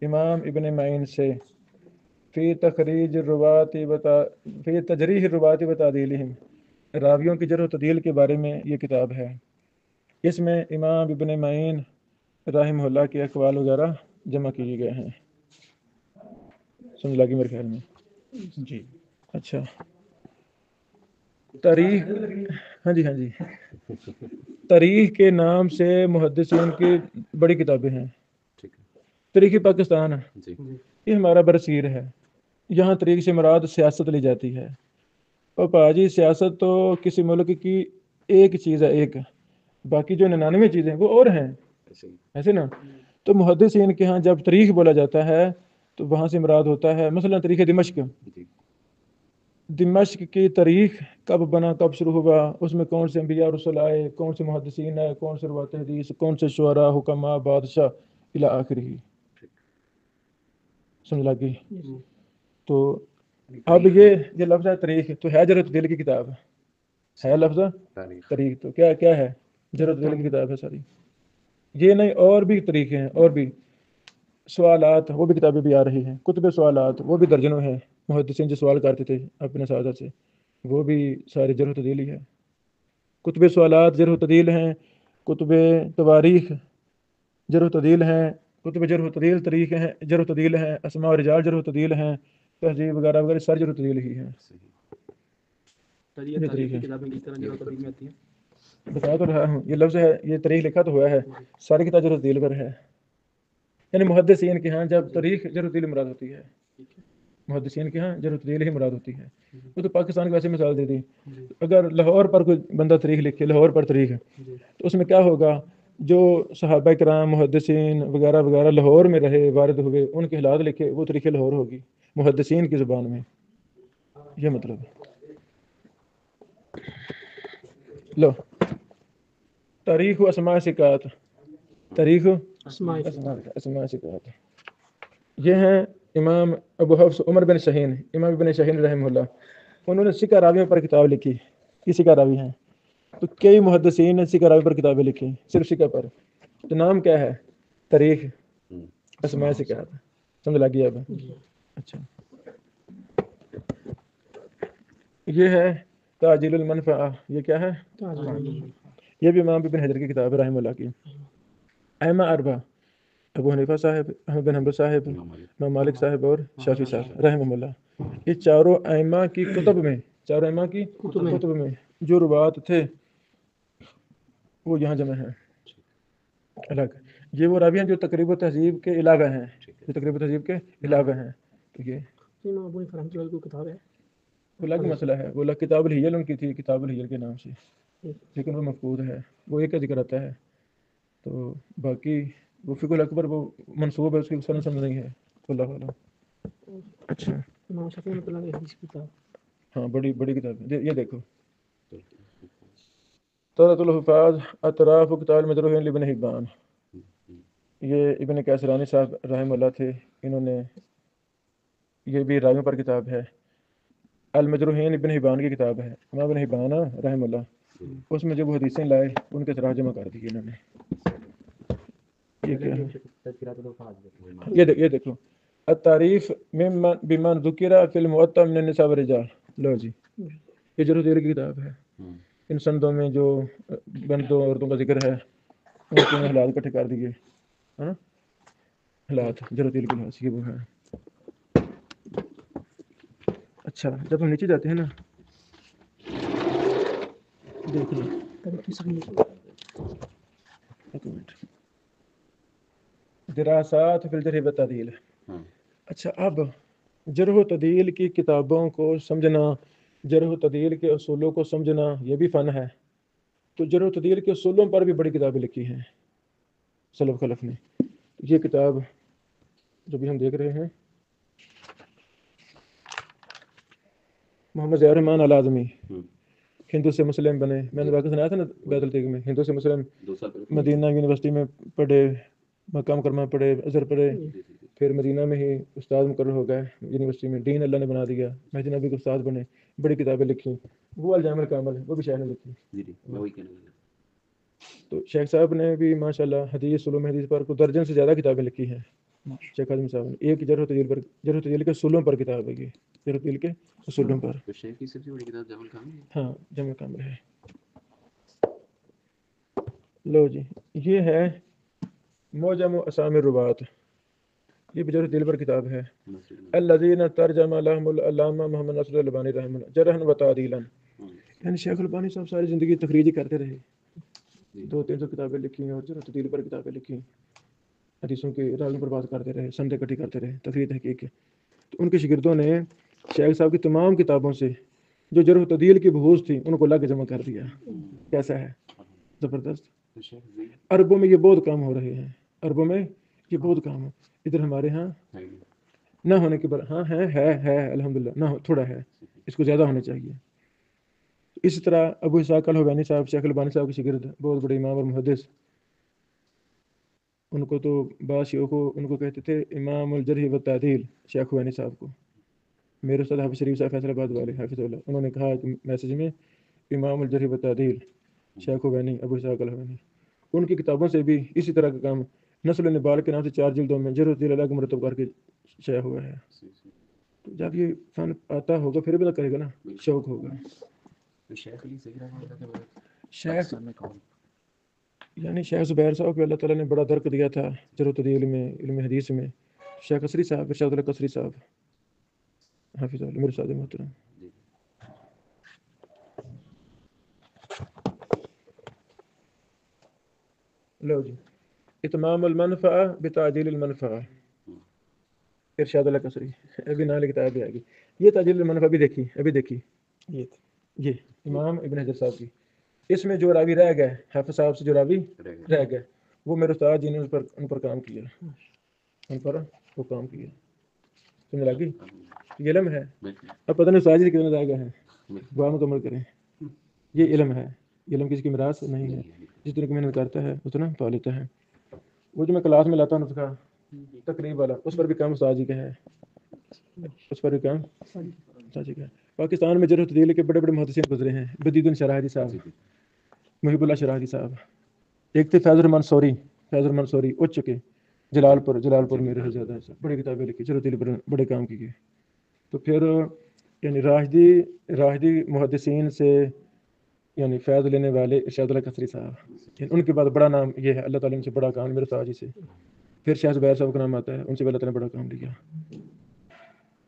امام ابن معین سے فی تخریج الروات فی تجریح الروات و تعدیلہم، راویوں کی جرح و تعدیل کے بارے میں یہ کتاب ہے۔ اس میں امام ابن معین رحمہ اللہ کے اقوال وغیرہ جمع کیے گئے ہیں۔ سمجھ لگی میرے خیال میں؟ جی اچھا، تاریخ، ہاں جی تاریخ کے نام سے محدثین کی بڑی کتابیں ہیں۔ ٹھیک ہے تاریخ پاکستان جی یہ ہمارا برصغیر ہے، یہاں تاریخ سے مراد سیاست لی جاتی ہے۔ اور پاجی سیاست تو کسی ملک کی ایک چیز ہے، ایک، باقی جو 99 چیزیں وہ اور ہیں، ایسے ہی ایسے نا؟ تو محدثین کے ہاں جب تاریخ بولا جاتا ہے تو وہاں سے مراد ہوتا ہے مثلا تاریخ دمشق۔ جی دمشق کی تاریخ کب بنا، کب شروع ہوا، اس میں کون سے انبیاء رسول آئے، کون سے محدثین آئے، کون سے روات حدیث، کون سے شعراء، حکماء، بادشاہ الی آخرہ۔ ٹھیک سمجھ لگی؟ جی تو اب یہ لفظ ہے تاریخ، تو ہے جرح و تعدیل کی کتاب ہے لفظ تاریخ تاریخ، تو کیا ہے؟ جرح و تعدیل کی کتاب ہے ساری۔ یہ نہیں، اور بھی طریقے ہیں، اور بھی سوالات، وہ بھی کتابیں بھی آ رہی ہیں، کتب سوالات وہ بھی درجنوں ہیں، محدثین جو سوال کرتے تھے اپنے اساتذہ سے، وہ بھی سارے جرح و تعدیل ہی ہے۔ کتب سوالات جرح و تعدیل ہیں، کتب تواریخ جرح و تعدیل ہیں، کتب جرح و تعدیل تاریخ ہیں، جرح و تعدیل ہیں، اسماء و رجال جرح و تعدیل ہیں، تہذیب وغیرہ وغیرہ ساری جرح و تعدیل ہی ہیں۔ صحیح یہ تاریخ طریق کی ہے، کتابیں کس طرح جو تاریخ میں آتی ہیں؟ بتا تو رہا ہوں، یہ لفظ ہے، یہ تاریخ لکھا تو ہوا ہے، ساری کتاب جرح و تعدیل پر ہے۔ یعنی محدثین کے ہاں جب تاریخ جرح و تعدیل مراد ہوتی ہے، محدثین کے ہاں جرح و تعدیل ہی مراد ہوتی ہے۔ وہ تو پاکستان کی ویسے مثال دے دی، اگر لاہور پر کوئی بندہ تاریخ لکھے، لاہور پر تاریخ، تو اس میں کیا ہوگا؟ جو صحابہ کرام، محدثین وغیرہ وغیرہ لاہور میں رہے، وارد ہوئے، ان کے حالات لکھے، وہ تاریخ لاہور ہوگی محدثین کی زبان میں، یہ مطلب ہے۔ لو، تاریخ و اسماء سکات، تاریخ و اسماء سکات، یہ ہیں امام ابو حفص عمر بن شہین، امام ابن شہین رحمہ اللہ، انہوں نے سکہ راویوں پر کتاب لکھی۔ یہ سکہ راوی ہیں، تو کئی محدثین نے سکہ راوی پر کتابیں لکھی، صرف سکہ پر، تو نام کیا ہے؟ تاریخ اسماء سکات۔ سمجھ لگ گیا اب؟ اچھا، یہ ہے تعجیل المنفعہ، یہ کیا ہے؟ یہ بھی امام ابن حجر کی کتاب ہے رحمہ اللہ کی۔ ائمہ اربعہ، ابو حنیفہ صاحب، احمد بن حنبل صاحب، امام مالک صاحب اور شافعی صاحب رحمہ اللہ، یہ چاروں ائمہ کی کتب میں، چاروں ائمہ کی کتب میں جو روات تھے وہ یہاں جمع ہیں الگ۔ یہ وہ راوی ہیں جو تقریب و تہذیب کے علاوہ ہیں، جو تقریب و تہذیب کے علاوہ ہیں، تو یہ امام ابو حنیفہ رحمۃ اللہ کی کتاب ہے، وہ الگ مسئلہ ہے، وہ الگ کتاب الحیل ان کی تھی، کتاب الحیل کے نام سے، لیکن وہ مفقود ہے، وہ ایک کا ذکر آتا ہے، تو باقی وہ فقہ الاکبر وہ منسوب ہے، اس کی سند نہیں ہے، اللہ عالم۔ اچھا، امام شافعی رحمۃ اللہ کی حدیث کی کتاب، ہاں بڑی بڑی کتاب ہے، یہ دیکھو طلعت الحفاظ اطراف کتاب المجروحین لابن حبان، یہ ابن کیسرانی صاحب رحمہ اللہ تھے، انہوں نے، یہ بھی راویوں پر کتاب ہے، المجروحین ابن حبان کی کتاب ہے، امام ابن حبان رحمہ اللہ، اس میں جب وہ حدیثیں لائے ان کے طرح جمع کر دی انہوں نے۔ یہ کیا ہے؟ یہ دیکھو التعریف بمن ذکر فی الموطأ من النساء والرجال، لو جی، یہ جرح و تعدیل کی کتاب ہے، ان سندوں میں جو بندوں عورتوں کا ذکر ہے ان کے حالات اکٹھے کر دیے، ہاں حالات جرح و تعدیل کے لحاظ سے وہ ہے۔ اچھا، جب ہم نیچے جاتے ہیں نا، دیکھ لیں ایک منٹ، دراسات فی الجرح والتعدیل۔ اچھا، اب جرح و تعدیل کی کتابوں کو سمجھنا، جرح و تعدیل کے اصولوں کو سمجھنا، یہ بھی فن ہے۔ تو جرح و تعدیل کے اصولوں پر بھی بڑی کتابیں لکھی ہیں سلف خلف نے۔ یہ کتاب جو بھی ہم دیکھ رہے ہیں، محمد ضیاء الرحمن العظمی ہندو سے مسلم بنے، میں نے واقعہ سنایا تھا نا بیت الطیق میں، ہندو سے مسلم، مدینہ یونیورسٹی میں پڑھے، مکہ مکرمہ پڑھے، ازہر پڑھے، پھر مدینہ میں ہی استاد مقرر ہو گئے یونیورسٹی میں، دین اللہ نے بنا دیا، مہدی نبی کے استاد بنے، بڑی کتابیں لکھی، وہ الجامع الکامل ہے، وہ بھی شیخ نے لکھی۔ تو شیخ صاحب نے بھی ماشاءاللہ حدیث، علوم حدیث پر کو درجن سے زیادہ کتابیں لکھی ہیں، شیخ حازم صاحب نے ایک جرح و تعدیل کے اصولوں پر کتاب ہے، یہ جرح و تعدیل کے اصولوں پر. تو شیخ کی سب سے بڑی کتاب جامع الکامل ہے. ہاں جامع کامل ہے. لو جی یہ ہے معجم اسامی الرواة، یہ بھی جرح و تعدیل پر کتاب ہے. الذین ترجم لهم العلامہ محمد ناصر الالبانی رحمہ اللہ جرحا و تعدیلا. یعنی شیخ البانی صاحب ساری زندگی تخریج ہی کرتے رہے، 200-300 کتابیں لکھی ہیں اور جرح و تعدیل پر کتابیں لکھی ہیں، حدیثوں کے راویوں پر بات کرتے رہے، سند اکٹھی کرتے رہے، تقریر تحقیق. تو ان کے شاگردوں نے شیخ صاحب کی تمام کتابوں سے جو جرح و تعدیل کی بحوث تھی ان کو لا کے جمع کر دیا. کیسا ہے؟ زبردست. عربوں میں یہ بہت کام ہو رہے ہیں، عربوں میں یہ بہت کام ہے. ادھر ہمارے ہاں نہ ہونے کے بعد ہاں ہے الحمدللہ، نہ تھوڑا ہے، اس کو زیادہ ہونا چاہیے. اسی طرح ابو اسحاق الحوینی صاحب شیخ البانی صاحب کے شاگرد، بہت بڑے امام اور محدث. ان کو تو بعض شیوخ ان کو کہتے تھے امام الجرح و تعدیل. شیخ حوینی صاحب کو میرے استاد حافظ شریف صاحب فیصل آباد والے حافظ اللہ، انہوں نے کہا کہ میسج میں امام الجرح و تعدیل شیخ حوینی ابو اسحاق الحوینی. ان کی کتابوں سے بھی اسی طرح کا کام نسل النبال کے نام سے 4 جلدوں میں جرح و تعدیل الگ مرتب کر کے شائع ہوا ہے. تو جب یہ فن آتا ہوگا پھر بھی تو کرے گا نا، شوق ہوگا. شیخ علی زہرہ کا شیخ یعنی شیخ زبیر صاحب کو اللہ تعالیٰ نے بڑا درک دیا تھا جرح و تعدیل میں، علم حدیث میں. شیخ قصری صاحب، ارشاد اللہ قصری صاحب حافظ اللہ، میرے استاد محترم. لو جی اتمام المنفعہ بتعجیل المنفعہ، ارشاد اللہ قصری. ابھی نال کتاب بھی آئے گی. یہ تعجیل المنفعہ بھی دیکھی، ابھی دیکھی یہ امام ابن حجر صاحب کی. اس میں جو راوی رہ گئے، حافظ صاحب سے جو راوی رہ گئے، وہ میرے استاد جی نے ان پر کام کیا، ان پر وہ کام کیا. سمجھ لگی؟ یہ علم ہے. اب پتہ نہیں استاد جی کتنے رہ گئے ہیں، دعا مکمل کریں. یہ علم ہے، علم کسی کی میراث نہیں ہے. جتنے کی محنت کرتا ہے اتنا پا لیتا ہے. وہ جو میں کلاس میں لاتا ہوں اس کا تقریب والا، اس پر بھی کام استاد جی کا ہے، اس پر بھی کام استاد جی کا ہے. پاکستان میں جرح و تعدیل کے بڑے بڑے محدثین گزرے ہیں. بدید شراحی صاحب، محب اللہ شراحی صاحب، ایک تھے فیض الرحمان سوری، فیض الرحمان سوری اچ کے جلال پور میں رہے زیادہ ہے. بڑی کتابیں لکھی، جرح و تعدیل پر بڑے کام کیے. تو پھر یعنی راشدی محدثین سے یعنی فیض لینے والے ارشاد اللہ قصری صاحب، یعنی ان کے بعد بڑا نام یہ ہے، اللہ تعالیٰ ان سے بڑا کام میرے استاد جی سے. پھر شیخ زبیر صاحب کا نام آتا ہے، ان سے اللہ تعالیٰ نے بڑا کام لیا.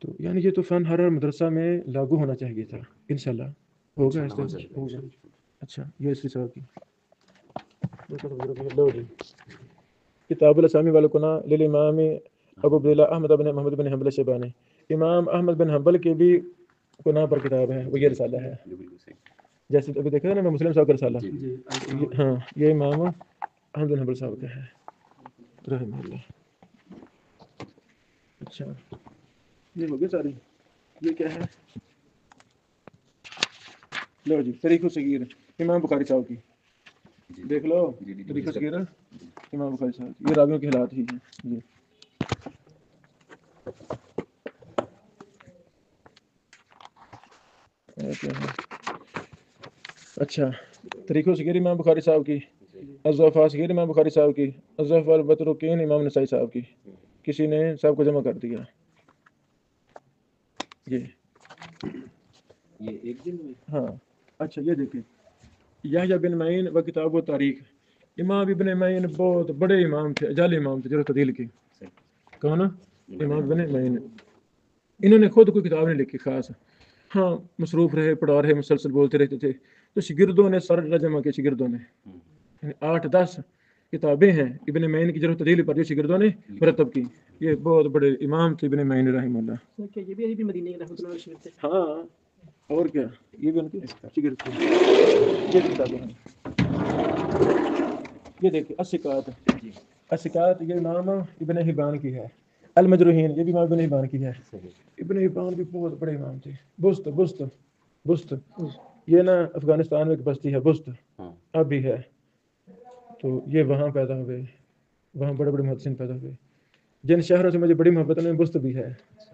تو یعنی یہ تو فن ہر مدرسہ میں لاگو ہونا چاہیے تھا. انشاءاللہ ہوگا اس طرح ہوگا. اچھا یہ اس صاحب کی لو جی کتاب الاسامی والکنا للامام ابو عبداللہ احمد بن محمد بن حنبل شیبانی. امام احمد بن حنبل کی بھی کنا پر کتاب ہے، وہ یہ رسالہ ہے. جیسے ابھی دیکھا نا میں مسلم صاحب کا رسالہ، ہاں یہ امام احمد بن حنبل صاحب کا ہے رحمہ اللہ. اچھا یہ ہو گیا ساری. یہ کیا ہے؟ لو جی تاریخ الصغیر امام بخاری صاحب کی دیکھ لو. تاریخ الصغیر امام بخاری صاحب کی، یہ راویوں کے حالات ہی ہیں. اچھا تاریخ الصغیر امام بخاری صاحب کی، الضعفاء صغیر امام بخاری صاحب کی، الضعفاء المتروکین امام نسائی صاحب کی. کسی نے سب کو جمع کر دیا. یہ ایک دن میں ہاں. اچھا یہ دیکھیں یحییٰ بن معین و کتاب و تاریخ. امام ابن معین بہت بڑے امام تھے، اجل امام تھے جرح و تعدیل کے. کون؟ امام ابن معین. انہوں نے خود کوئی کتاب نہیں لکھی خاص، ہاں مصروف رہے، پڑھا رہے، مسلسل بولتے رہتے تھے. تو شاگردوں نے سر جمع کیا، شاگردوں نے یعنی 8-10 کتابیں ہیں ابن معین کی جرح و تعدیل پر جو شاگردوں نے مرتب کی. یہ بہت بڑے امام تھے ابن معین رحمہ اللہ. یہ بھی ابھی مدینے کے رحمۃ اللہ علیہ تھے. ہاں اور کیا، یہ بھی ان کے شاگرد تھے. یہ کتابیں ہیں، یہ دیکھیں الثقات یہ امام ابن حبان کی ہے. المجروحین یہ بھی امام ابن حبان کی ہے. ابن حبان بھی بہت بڑے امام تھے. بست یہ نا افغانستان میں ایک بستی ہے بست، اب بھی ہے. تو یہ وہاں پیدا ہوئے، وہاں بڑے بڑے محدثین پیدا ہوئے. جن شہروں سے مجھے بڑی محبت ہے میں بست بھی ہے.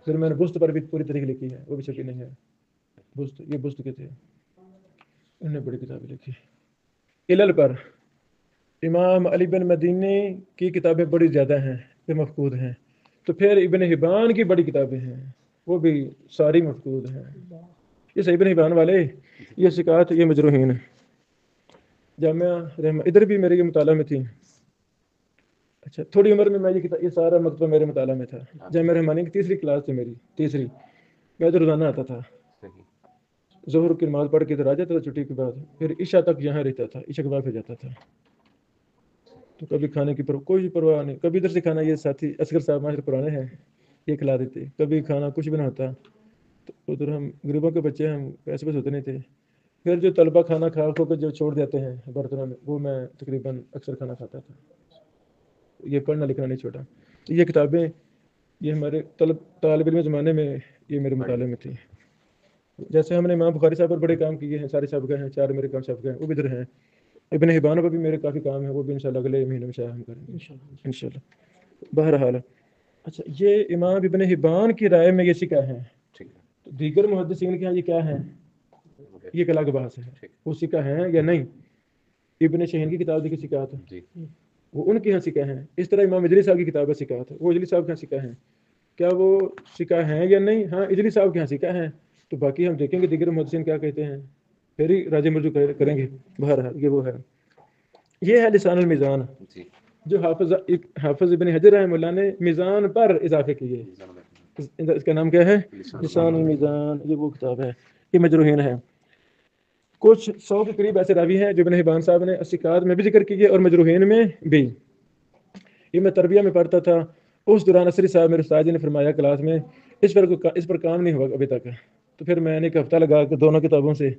پھر میں نے بست پر بھی پوری تاریخ لکھی ہے، وہ بھی چھپی نہیں ہے. بست یہ بست کے تھے، انہوں نے بڑی کتابیں لکھی. علل پر امام علی بن مدینی کی کتابیں بڑی زیادہ ہیں، یہ مفقود ہیں. تو پھر ابن حبان کی بڑی کتابیں ہیں، وہ بھی ساری مفقود ہیں. یہ صحیح ابن حبان والے، یہ ثقات، یہ مجروحین. جامعہ رحمہ ادھر بھی میرے یہ مطالعہ میں تھی. اچھا تھوڑی عمر میں یہ کتاب، یہ سارا مکتبہ میرے مطالعہ میں تھا. جامعہ رحمانی کی تیسری کلاس تھی میری، تیسری. میں تو روزانہ آتا تھا، ظہر کی نماز پڑھ کے ادھر آ جاتا تھا چھٹی کے بعد، پھر عشاء تک یہاں رہتا تھا، عشاء کے بعد پھر جاتا تھا. تو کبھی کھانے کی کوئی پرواہ نہیں، کبھی ادھر سے کھانا، یہ ساتھی اصغر صاحب ماشاء پرانے ہیں، یہ کھلا دیتے. کبھی کھانا کچھ بھی نہ ہوتا تو ادھر ہم غریبوں کے بچے، ہم پیسے بس ہوتے نہیں تھے. پھر جو طلبہ کھانا کھا کے جو چھوڑ دیتے ہیں برتنوں میں، وہ میں تقریباً اکثر کھانا کھاتا تھا. یہ پڑھنا لکھنا نہیں چھوٹا. تو یہ کتابیں یہ ہمارے طالب علم زمانے میں یہ میرے مطالعے میں تھی. جیسے ہم نے امام بخاری صاحب پر بڑے کام کیے ہیں، سارے صاحب گئے ہیں، 4 میرے کام صاحب گئے ہیں، وہ بھی ادھر ہیں. ابن حبان پر بھی میرے کافی کام ہیں، وہ بھی انشاءاللہ اگلے مہینے میں شائع ہم کریں گے انشاءاللہ. بہرحال اچھا، یہ امام ابن حبان کی رائے میں یہ سکہ ہیں. تو دیگر محدثین کے ہاں یہ کیا ہیں، یہ ایک الگ بحث ہے، وہ سکہ ہیں یا نہیں. ابن شہین کی کتاب دیکھی سکات، وہ ان کے ہاں سکہ ہیں. اس طرح امام اجلی صاحب کی کتاب ہے سکات، وہ اجلی صاحب کے ہاں سکہ ہیں. کیا وہ سکہ ہیں یا نہیں؟ ہاں اجلی صاحب کے ہاں سکہ ہیں. تو باقی ہم دیکھیں گے دیگر محدثین کیا کہتے ہیں، پھر ہی راجع مرجو کریں گے. بہرحال یہ وہ ہے. یہ ہے لسان المیزان، جو حافظ ابن حجر رحمہ اللہ نے میزان پر اضافے کیے. اس کا نام کیا ہے؟ لسان المیزان. یہ وہ کتاب ہے، یہ مجروحین ہے. کچھ 100 کے قریب ایسے راوی ہیں جو ابن حبان صاحب نے الثقات میں بھی ذکر کیے اور مجروحین میں بھی. یہ میں تربیہ میں پڑھتا تھا، اس دوران اسری صاحب میرے استاد جی نے فرمایا کلاس میں، اس پر کام نہیں ہوا ابھی تک. تو پھر میں نے ایک ہفتہ لگا کے دونوں کتابوں سے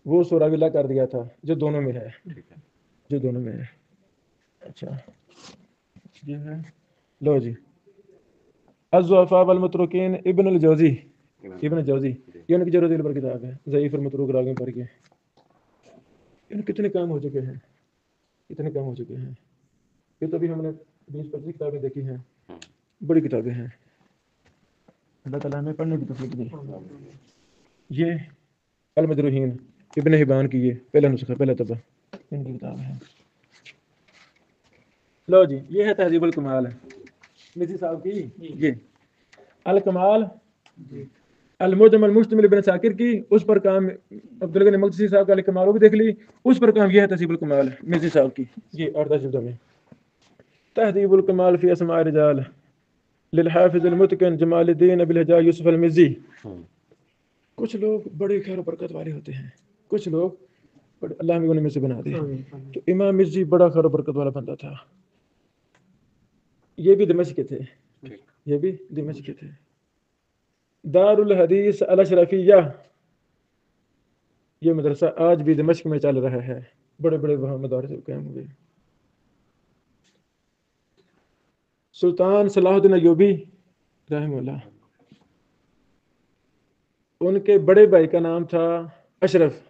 وہ سوراویلا کر دیا تھا، جو دونوں میں ہے، جو دونوں میں ہے. اچھا یہ ہے، لو جی، الضعفاء والمتروکین ابن الجوزی، ابن جوزی. یہ ان کی ضرورت دل پر کتاب ہے، ضعیف اور متروک راویوں پر کے. ان کتنے کام ہو چکے ہیں، کتنے کام ہو چکے ہیں. یہ تو بھی ہم نے 20-25 کتابیں دیکھی ہیں، بڑی کتابیں ہیں. اللہ تعالیٰ ہمیں پڑھنے کی توفیق دے. یہ المجروحین ابن حبان کی یہ پہلا نسخہ، پہلا طبع ان کی کتاب ہے. لو جی، یہ ہے تہذیب الکمال مزی صاحب کی. یہ الکمال المعجم المشتمل ابن ساکر کی، اس پر کام عبدالغنی مقدسی صاحب کا الکمال وہ بھی دیکھ لی، اس پر کام یہ ہے تہذیب الکمال مزی صاحب کی. یہ 8 جلدوں میں. تہذیب الکمال فی اسماء الرجال للحافظ المتقن جمال الدین ابی الحجاج یوسف المزی. کچھ لوگ بڑے خیر و برکت والے ہوتے ہیں، کچھ لوگ بڑے، اللہ ہمیں ان میں سے بنا دے. تو امام مزی بڑا خیر و برکت والا بندہ تھا. یہ بھی دمشق کے تھے، یہ بھی دمشق کے تھے. دار الحدیث الاشرفیہ، یہ مدرسہ آج بھی دمشق میں چل رہا ہے، بڑے بڑے وہاں مدارس قائم ہوئے. سلطان صلاح الدین ایوبی رحمہ اللہ، ان کے بڑے بھائی کا نام تھا اشرف،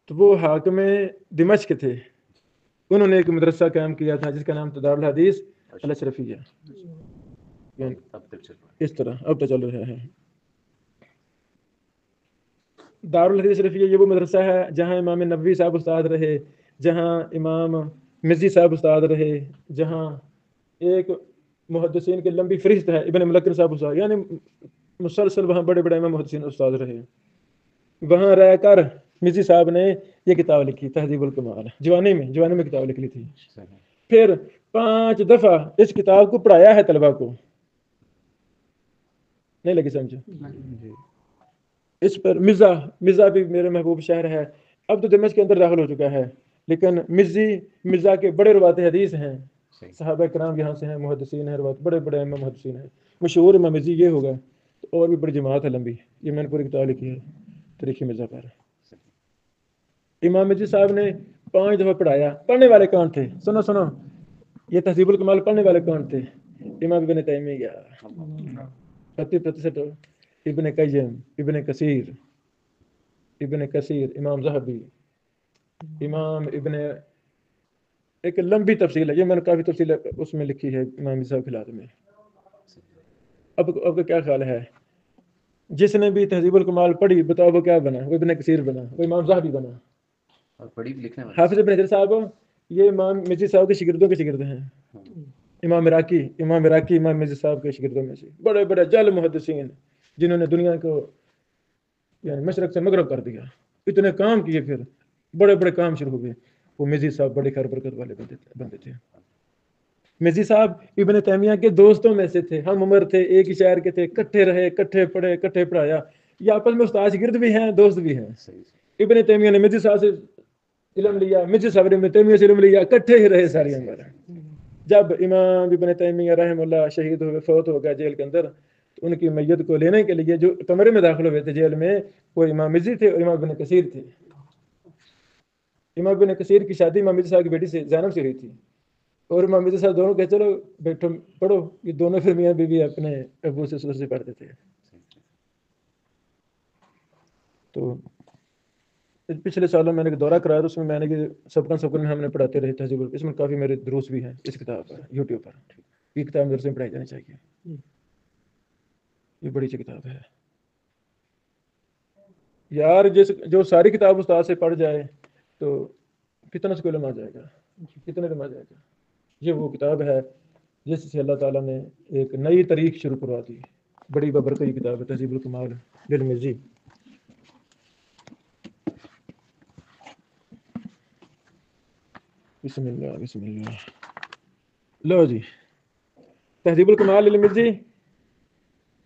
تو وہ حاکم دمشق تھے. انہوں نے ایک مدرسہ قائم کیا تھا جس کا نام تھا دار الحدیث الاشرفیہ. اس طرح اب تو چل رہا ہے. دار الحدیث الاشرفیہ یہ وہ مدرسہ ہے جہاں امام نبوی صاحب استاد رہے، جہاں امام مزی صاحب استاد رہے، جہاں ایک محدثین کی لمبی فہرست ہے ابن ملکن صاحب استاد، یعنی مسلسل وہاں بڑے بڑے امام محدثین استاد رہے. وہاں رہ کر مزی صاحب نے یہ کتاب لکھی تہذیب الکمال، جوانی میں کتاب لکھ لی تھی. پھر 5 دفعہ اس کتاب کو پڑھایا ہے طلبہ کو. نہیں لگی سمجھ؟ اس پر مزہ بھی میرے محبوب شہر ہے، اب تو دمشق کے اندر داخل ہو چکا ہے، لیکن مزہ کے بڑے روات حدیث ہیں. صحابہ کرام یہاں سے ہیں، محدثین ہیں، روات بڑے بڑے امام محدثین ہیں. مشہور امام مزی یہ ہوگا، اور بھی بڑی جماعت ہے لمبی. یہ میں نے پوری کتاب لکھی ہے تاریخ مزہ پر. امام مزی صاحب نے 5 دفعہ پڑھایا. پڑھنے والے کون تھے؟ سنو یہ تہذیب الکمال پڑھنے والے کون تھے؟ امام ابن تیمیہ، 35 ابن قیم، ابن کثیر، امام ذہبی، امام ابن، ایک لمبی تفصیل ہے، یہ میں نے کافی تفصیل اس میں لکھی ہے امام صاحب کے خلاف میں. اب کا کیا خیال ہے؟ جس نے بھی تہذیب الکمال پڑھی بتاؤ وہ کیا بنا؟ وہ ابن کثیر بنا، وہ امام ذہبی بنا. اور پڑھی بھی لکھنے حافظ ابن حجر صاحب یہ امام مزی صاحب کے شاگردوں کے شاگرد ہیں. امام عراقی امام مرزا صاحب کے شاگردوں میں سے بڑے بڑے جل محدثین جنہوں نے دنیا کو یعنی مشرق سے مغرب کر دیا، اتنے کام کیے، پھر بڑے بڑے کام شروع ہو گئے. وہ مرزی صاحب بڑے خیر برکت والے بندے تھے. مرزی صاحب ابن تیمیہ کے دوستوں میں سے تھے، ہم عمر تھے، ایک ہی شہر کے تھے، کٹھے رہے، کٹھے پڑھے، کٹھے پڑھایا. یہ آپس میں استاد شاگرد بھی ہیں، دوست بھی ہیں. ابن تیمیہ نے مرزی صاحب سے علم لیا، مرزی صاحب نے ابن تیمیہ سے علم لیا، کٹھے ہی رہے ساری عمر. جب امام ابن تیمیہ رحم اللہ شہید ہوئے، فوت ہو گیا جیل کے اندر، تو ان کی میت کو لینے کے لیے جو کمرے میں داخل ہوئے تھے جیل میں، وہ امام مرزی تھے اور امام ابن کثیر تھے. امام ابن کثیر کی شادی امام مرزی صاحب کی بیٹی سے زینب سے ہوئی تھی، اور امام مرزا صاحب دونوں کہ چلو بیٹھو پڑھو. یہ دونوں پھر میاں بیوی اپنے ابو سے سسر سے پڑھتے تھے. تو پچھلے سالوں میں نے ایک دورہ کرایا، تو اس میں میں نے سبقن میں ہم نے پڑھاتے رہے تہذیب. اس میں کافی میرے دروس بھی ہیں اس کتاب پر، یوٹیوب پر. یہ کتاب مدرسے میں پڑھائی جانی چاہیے، یہ بڑی اچھی کتاب ہے یار. جو ساری کتاب استاد سے پڑھ جائے تو کتنا سکول میں آ جائے گا، کتنے دن آ جائے گا. یہ وہ کتاب ہے جس سے اللہ تعالیٰ نے ایک نئی تاریخ شروع کروا دی. بڑی ببرکت کتاب ہے تہذیب الکمال للمرزی. بسم اللہ بسم اللہ. لو جی، تہذیب الکمال للمرزی،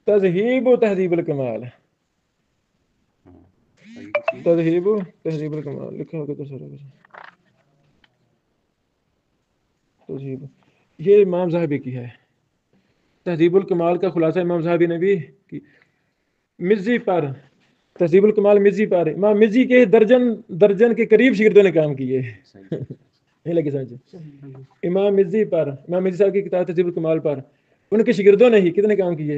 تذہیب و تہذیب الکمال، تذہیب و تہذیب الکمال لکھا ہوگا تو سارا کچھ. تذہیب یہ امام ذہبی کی ہے. تہذیب الکمال کا خلاصہ امام ذہبی نے بھی کی. مرزی پر تہذیب الکمال مرزی پر امام مرزی کے درجن کے قریب شاگردوں نے کام کیے. نہیں لگی سمجھ. امام مرزی پر، امام مرزی صاحب کی کتاب تہذیب الکمال پر ان کے شاگردوں نے ہی کتنے کام کیے؟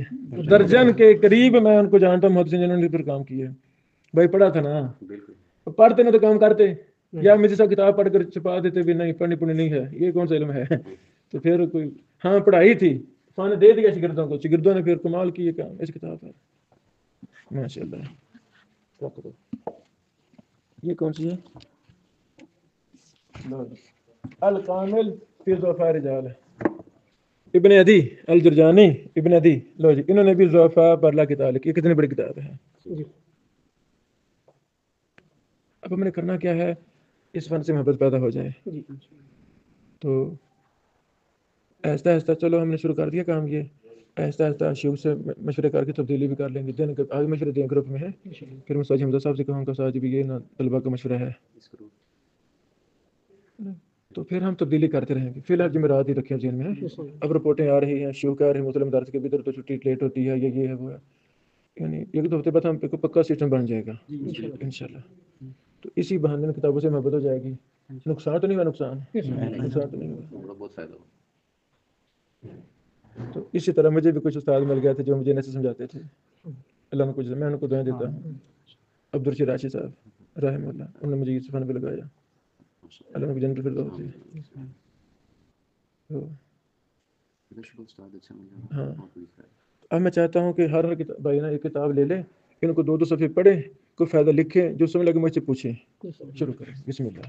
درجن کے قریب. میں ان کو جانتا ہوں محدثین جنہوں نے پر کام کیے. بھائی پڑھا تھا نا، پڑھتے نہ تو کام کرتے، یا مرزی صاحب کتاب پڑھ کر چھپا دیتے بھی نہیں پڑھنی نہیں ہے، یہ کون سا علم ہے. تو پھر کوئی ہاں پڑھائی تھی، فن دے دیا شاگردوں کو، شاگردوں نے پھر کمال کیے کام اس کتاب پر. ماشاء اللہ. یہ کون سی ہے؟ الکامل فی ضعفاء رجال، ابن عدی الجرجانی. ابن عدی لو جی، انہوں نے بھی ضعفاء پر اللہ کی تعلق. یہ کتنی بڑی کتاب ہے. اب ہم نے کرنا کیا ہے، اس فن سے محبت پیدا ہو جائے. تو آہستہ آہستہ چلو ہم نے شروع کر دیا کام. یہ آہستہ آہستہ شیوخ سے مشورے کر کے تبدیلی بھی کر لیں گے. دن آگے مشورے دیں گروپ میں ہے. پھر میں ساجد حمزہ صاحب سے کہوں گا ساجد بھی یہ نا طلبہ کا مشورہ ہے، تو پھر ہم تبدیلی کرتے رہیں گے. فی الحال جمعرات ہی رکھیں ذہن میں. اب رپورٹیں آ رہی ہیں، شیوخ آ رہے ہیں، مسلم درس کے بھی تو چھٹی لیٹ ہوتی ہے، یہ ہے وہ ہے. یعنی ایک دو ہفتے بعد ہم پہ پکا سسٹم بن جائے گا انشاءاللہ. تو اسی بہانے کتابوں سے محبت ہو جائے گی. نقصان تو نہیں ہوا، نقصان تو نہیں ہوا. بہت فائدہ ہو. تو اسی طرح مجھے بھی کچھ استاد مل گئے تھے جو مجھے ایسے سمجھاتے تھے. اللہ میں کچھ میں ان کو دعائیں دیتا ہوں. عبدالرشید راشد صاحب رحمہ اللہ، انہوں نے مجھے اس فن پہ لگایا. اللہ میں جنت الفردوس دی. ہاں، اب میں چاہتا ہوں کہ ہر بھائی نا ایک کتاب لے لے، ان کو 2 صفحے پڑھیں، کوئی فائدہ لکھیں، جو سمجھ لگے مجھ سے پوچھیں. شروع کریں. بسم اللہ.